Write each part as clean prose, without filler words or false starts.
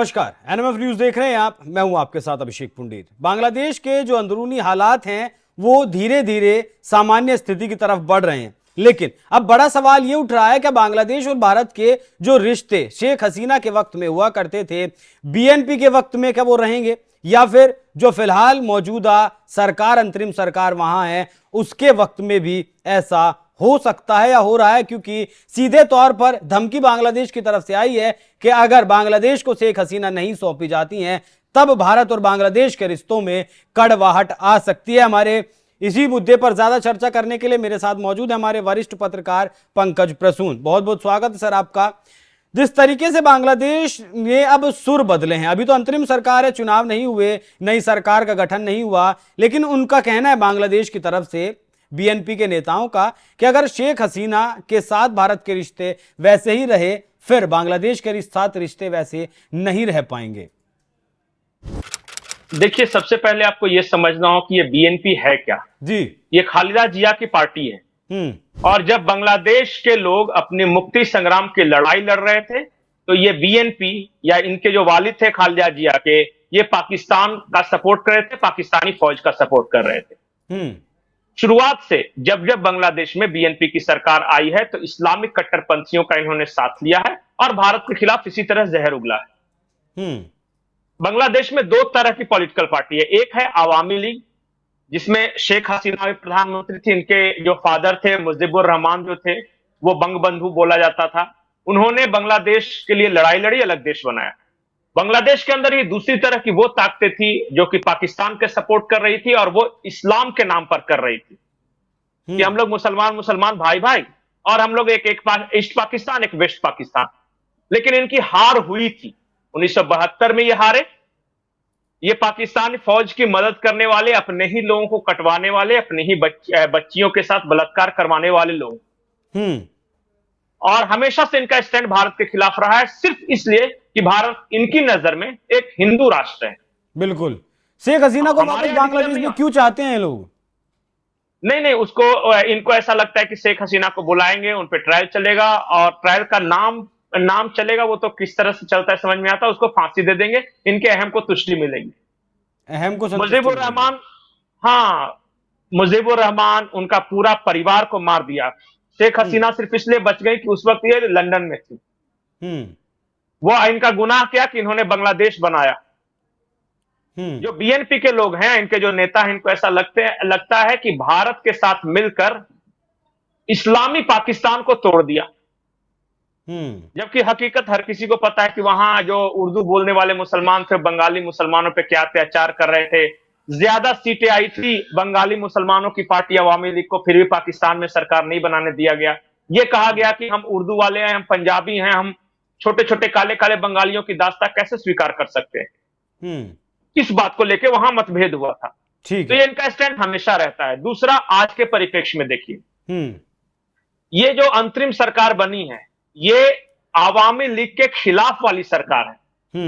नमस्कार, NMF news देख रहे हैं आप। मैं हूं आपके साथ अभिषेक पुंडीर। बांग्लादेश के जो अंदरूनी हालात हैं वो धीरे धीरे सामान्य स्थिति की तरफ बढ़ रहे हैं, लेकिन अब बड़ा सवाल ये उठ रहा है कि बांग्लादेश और भारत के जो रिश्ते शेख हसीना के वक्त में हुआ करते थे, बीएनपी के वक्त में क्या वो रहेंगे, या फिर जो फिलहाल मौजूदा सरकार, अंतरिम सरकार वहां है, उसके वक्त में भी ऐसा हो सकता है या हो रहा है। क्योंकि सीधे तौर पर धमकी बांग्लादेश की तरफ से आई है कि अगर बांग्लादेश को शेख हसीना नहीं सौंपी जाती हैं तब भारत और बांग्लादेश के रिश्तों में कड़वाहट आ सकती है। हमारे इसी मुद्दे पर ज्यादा चर्चा करने के लिए मेरे साथ मौजूद है हमारे वरिष्ठ पत्रकार पंकज प्रसून। बहुत बहुत स्वागत है सर आपका। जिस तरीके से बांग्लादेश में अब सुर बदले हैं, अभी तो अंतरिम सरकार है, चुनाव नहीं हुए, नई सरकार का गठन नहीं हुआ, लेकिन उनका कहना है बांग्लादेश की तरफ से, बीएनपी के नेताओं का, कि अगर शेख हसीना के साथ भारत के रिश्ते वैसे ही रहे फिर बांग्लादेश के साथ रिश्ते वैसे नहीं रह पाएंगे। देखिए, सबसे पहले आपको यह समझना हो कि ये बीएनपी है क्या जी। ये खालिदा जिया की पार्टी है। और जब बांग्लादेश के लोग अपने मुक्ति संग्राम की लड़ाई लड़ रहे थे तो ये बीएनपी या इनके जो वालिद थे खालिदा जिया के, ये पाकिस्तान का सपोर्ट कर रहे थे, पाकिस्तानी फौज का सपोर्ट कर रहे थे। शुरुआत से जब जब बांग्लादेश में बीएनपी की सरकार आई है तो इस्लामिक कट्टरपंथियों का इन्होंने साथ लिया है और भारत के खिलाफ इसी तरह जहर उगला है। बांग्लादेश में दो तरह की पॉलिटिकल पार्टी है। एक है आवामी लीग, जिसमें शेख हसीना भी प्रधानमंत्री थी, इनके जो फादर थे मुजीबुर रहमान जो थे वो बंगबंधु बोला जाता था। उन्होंने बांग्लादेश के लिए लड़ाई लड़ी, अलग देश बनाया। बांग्लादेश के अंदर ही दूसरी तरह की वो ताकतें थी जो कि पाकिस्तान के सपोर्ट कर रही थी और वो इस्लाम के नाम पर कर रही थी कि हम लोग मुसलमान भाई भाई और हम लोग एक ईस्ट पाकिस्तान, एक वेस्ट पाकिस्तान। लेकिन इनकी हार हुई थी 1972 में। ये हारे, ये पाकिस्तानी फौज की मदद करने वाले, अपने ही लोगों को कटवाने वाले, अपने ही बच्चियों के साथ बलात्कार करवाने वाले लोग। और हमेशा से इनका स्टैंड भारत के खिलाफ रहा है, सिर्फ इसलिए कि भारत इनकी नजर में एक हिंदू राष्ट्र है। बिल्कुल। शेख हसीना को वापस बांग्लादेश में क्यों चाहते हैं लोग? नहीं, उसको इनको ऐसा लगता है कि शेख हसीना को बुलाएंगे, उन पे ट्रायल चलेगा और ट्रायल का नाम चलेगा, वो तो किस तरह से चलता है समझ में आता है, उसको फांसी दे देंगे, इनके अहम को तुष्टि मिलेगी। अहम को मुजीबुर रहमान, हाँ, मुजीबुर रहमान, उनका पूरा परिवार को मार दिया। शेख हसीना सिर्फ इसलिए बच गई कि उस वक्त ये लंदन में थी। वो इनका गुनाह क्या कि इन्होंने बांग्लादेश बनाया। जो बीएनपी के लोग हैं, इनके जो नेता हैं, इनको ऐसा लगता है कि भारत के साथ मिलकर इस्लामी पाकिस्तान को तोड़ दिया। जबकि हकीकत हर किसी को पता है कि वहां जो उर्दू बोलने वाले मुसलमान थे, बंगाली मुसलमानों पे क्या अत्याचार कर रहे थे। ज्यादा सीटें आई थी बंगाली मुसलमानों की पार्टी अवामी लीग को, फिर भी पाकिस्तान में सरकार नहीं बनाने दिया गया। यह कहा गया कि हम उर्दू वाले हैं, हम पंजाबी हैं, हम छोटे छोटे काले काले बंगालियों की दास्तां कैसे स्वीकार कर सकते हैं। इस बात को लेकर वहां मतभेद हुआ था। तो ये इनका स्टैंड हमेशा रहता है। दूसरा, आज के परिप्रेक्ष्य में देखिए, ये जो अंतरिम सरकार बनी है ये आवामी लीग के खिलाफ वाली सरकार है।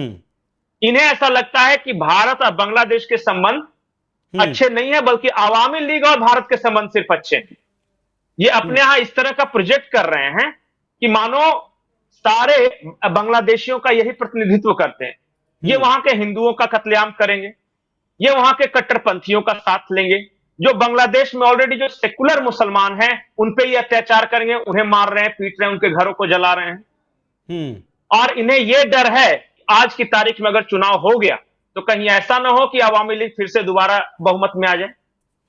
इन्हें ऐसा लगता है कि भारत और बांग्लादेश के संबंध अच्छे नहीं है, बल्कि आवामी लीग और भारत के संबंध सिर्फ अच्छे हैं। ये अपने यहां इस तरह का प्रोजेक्ट कर रहे हैं कि मानो सारे बांग्लादेशियों का यही प्रतिनिधित्व करते हैं। ये वहां के हिंदुओं का कत्लेआम करेंगे, ये वहां के कट्टरपंथियों का साथ लेंगे। जो बांग्लादेश में ऑलरेडी जो सेकुलर मुसलमान हैं उन पे ये अत्याचार करेंगे, उन्हें मार रहे हैं, पीट रहे हैं, उनके घरों को जला रहे हैं। और इन्हें यह डर है आज की तारीख में अगर चुनाव हो गया तो कहीं ऐसा ना हो कि आवामी लीग फिर से दोबारा बहुमत में आ जाए।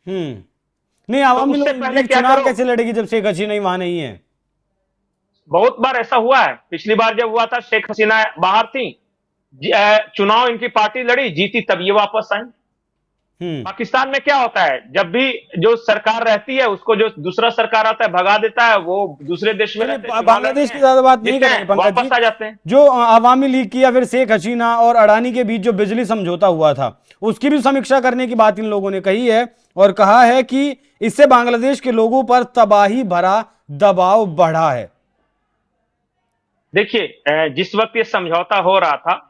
नहीं, आवामी लीग चुनाव कैसे लड़ेगी जब शेख हसीना वहां नहीं है? बहुत बार ऐसा हुआ है। पिछली बार जब हुआ था शेख हसीना बाहर थी, चुनाव इनकी पार्टी लड़ी, जीती, तब ये वापस आई। पाकिस्तान में क्या होता है, जब भी जो सरकार रहती है उसको जो दूसरा सरकार आता है भगा देता है, वो दूसरे देश में रहते हैं। बांग्लादेश की ज्यादा बात नहीं करेंगे, वापस आ जाते हैं। जो आवामी लीग की या फिर शेख हसीना और अडानी के बीच जो बिजली समझौता हुआ था उसकी भी समीक्षा करने की बात इन लोगों ने कही है और कहा है कि इससे बांग्लादेश के लोगों पर तबाही भरा दबाव बढ़ा है। देखिए, जिस वक्त ये समझौता हो रहा था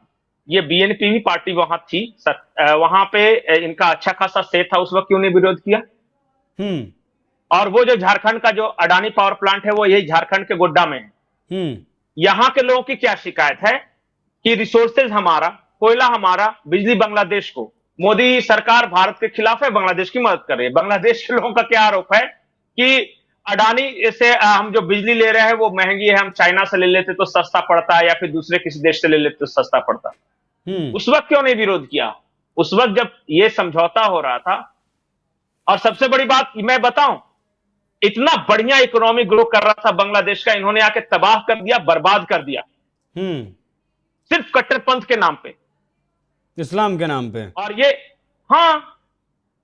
ये बीएनपी भी पार्टी वहां थी, वहां पे इनका अच्छा खासा से था, उस वक्त क्यों नहीं विरोध किया? और वो जो झारखंड का जो अडानी पावर प्लांट है वो यही झारखंड के गोड्डा में है। यहां के लोगों की क्या शिकायत है कि रिसोर्सेज हमारा, कोयला हमारा, बिजली बांग्लादेश को। मोदी सरकार भारत के खिलाफ है, बांग्लादेश की मदद कर रही है। बांग्लादेश के लोगों का क्या आरोप है कि अडानी से हम जो बिजली ले रहे हैं वो महंगी है, हम चाइना से ले लेते तो सस्ता पड़ता है, या फिर दूसरे किसी देश से ले लेते तो सस्ता पड़ता। उस वक्त क्यों नहीं विरोध किया? उस वक्त जब ये समझौता हो रहा था। और सबसे बड़ी बात मैं बताऊं, इतना बढ़िया इकोनॉमी ग्रो कर रहा था बांग्लादेश का, इन्होंने आके तबाह कर दिया, बर्बाद कर दिया, सिर्फ कट्टरपंथ के नाम पे, इस्लाम के नाम पे। और ये, हाँ,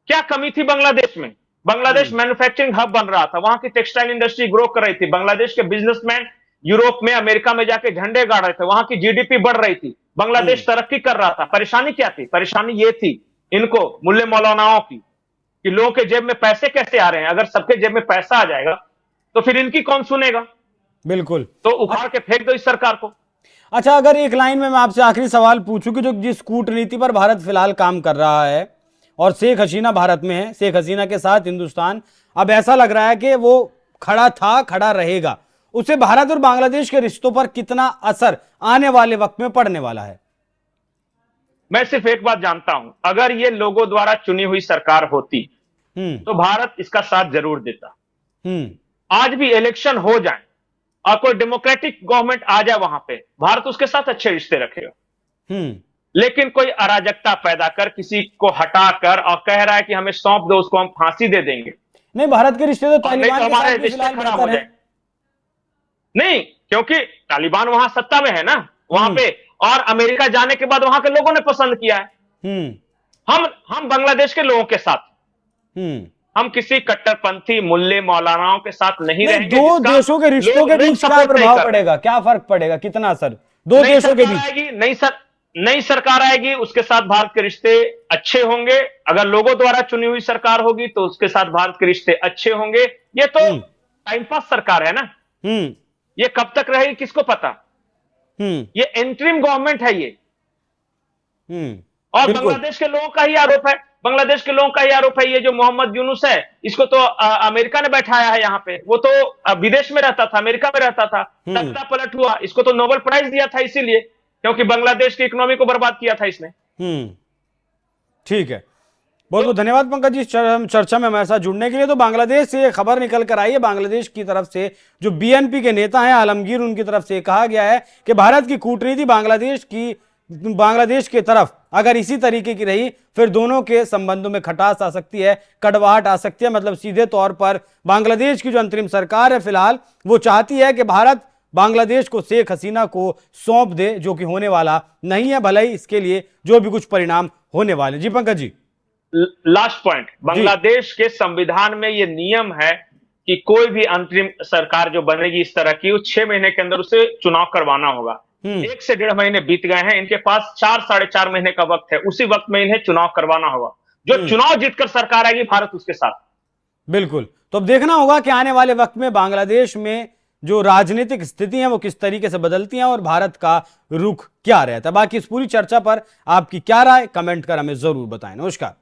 क्या कमी थी बांग्लादेश में? बांग्लादेश मैन्युफैक्चरिंग हब बन रहा था, वहां की टेक्सटाइल इंडस्ट्री ग्रो कर रही थी, बांग्लादेश के बिजनेसमैन यूरोप में, अमेरिका में जाके झंडे गाड़ रहे थे, वहां की जीडीपी बढ़ रही थी, बांग्लादेश तरक्की कर रहा था। परेशानी क्या थी? परेशानी ये थी इनको, मुल्ले मौलानाओं की, कि लोगों के जेब में पैसे कैसे आ रहे हैं। अगर सबके जेब में पैसा आ जाएगा तो फिर इनकी कौन सुनेगा? बिल्कुल, तो उखाड़ के फेंक दो इस सरकार को। अच्छा, अगर एक लाइन में मैं आपसे आखिरी सवाल पूछूं कि जो जिस कूटनीति पर भारत फिलहाल काम कर रहा है और शेख हसीना भारत में है, शेख हसीना के साथ हिंदुस्तान अब ऐसा लग रहा है कि वो खड़ा था, खड़ा रहेगा, उससे भारत और बांग्लादेश के रिश्तों पर कितना असर आने वाले वक्त में पड़ने वाला है? मैं सिर्फ एक बात जानता हूं, अगर ये लोगों द्वारा चुनी हुई सरकार होती तो भारत इसका साथ जरूर देता। आज भी इलेक्शन हो जाए और कोई डेमोक्रेटिक गवर्नमेंट आ जाए वहां पे, भारत उसके साथ अच्छे रिश्ते रखेगा। लेकिन कोई अराजकता पैदा कर, किसी को हटाकर और कह रहा है कि हमें सौंप दो, उसको हम फांसी दे देंगे। नहीं, भारत के रिश्ते तो तालिबान के हमारे साथ भी रिश्ते फिलहाल खराब हो बेहतर जाए। है। नहीं, क्योंकि तालिबान वहां सत्ता में है ना वहां पे, और अमेरिका जाने के बाद वहां के लोगों ने पसंद किया है। हम बांग्लादेश के लोगों के साथ, हम किसी कट्टरपंथी मुल्ले मौलानाओं के साथ नहीं रहेंगे। दो देशों के रिश्तों के बीच क्या प्रभाव पड़ेगा, क्या फर्क पड़ेगा, कितना असर दो देशों के बीच? नई सरकार आएगी, उसके साथ भारत के रिश्ते अच्छे होंगे। अगर लोगों द्वारा चुनी हुई सरकार होगी तो उसके साथ भारत के रिश्ते अच्छे होंगे। ये तो टाइम पास सरकार है ना, ये कब तक रहेगी किसको पता। ये इंटरिम गवर्नमेंट है ये। और बांग्लादेश के लोगों का ही आरोप है, बांग्लादेश के लोगों का ही आरोप है, ये जो मोहम्मद यूनुस है, इसको तो अमेरिका ने बैठाया है यहाँ पे। वो तो विदेश में रहता था, अमेरिका में रहता था, तख्ता पलट हुआ, इसको तो नोबेल प्राइज दिया था इसीलिए, क्योंकि बांग्लादेश की इकोनॉमी को बर्बाद किया था इसने। ठीक है, बहुत बहुत धन्यवाद पंकज जी चर्चा में हमारे साथ जुड़ने के लिए। तो बांग्लादेश से ये खबर निकल कर आई है, बांग्लादेश की तरफ से जो बीएनपी के नेता हैं आलमगीर, उनकी तरफ से कहा गया है कि भारत की कूटनीति बांग्लादेश की तरफ अगर इसी तरीके की रही फिर दोनों के संबंधों में खटास आ सकती है, कड़वाहट आ सकती है। मतलब सीधे तौर पर बांग्लादेश की जो अंतरिम सरकार है फिलहाल वो चाहती है कि भारत बांग्लादेश को शेख हसीना को सौंप दे, जो कि होने वाला नहीं है, भले ही इसके लिए जो भी कुछ परिणाम होने वाले। जी पंकज जी, लास्ट पॉइंट, बांग्लादेश के संविधान में यह नियम है कि कोई भी अंतरिम सरकार जो बनेगी इस तरह की, 6 महीने के अंदर उसे चुनाव करवाना होगा। 1 से 1.5 महीने बीत गए हैं, इनके पास 4 साढ़े 4 महीने का वक्त है, उसी वक्त में इन्हें चुनाव करवाना होगा। जो चुनाव जीतकर सरकार आएगी भारत उसके साथ। बिल्कुल, तो अब देखना होगा कि आने वाले वक्त में बांग्लादेश में जो राजनीतिक स्थिति है वो किस तरीके से बदलती है और भारत का रुख क्या रहता है। बाकी इस पूरी चर्चा पर आपकी क्या राय, कमेंट कर हमें जरूर बताएं। नमस्कार।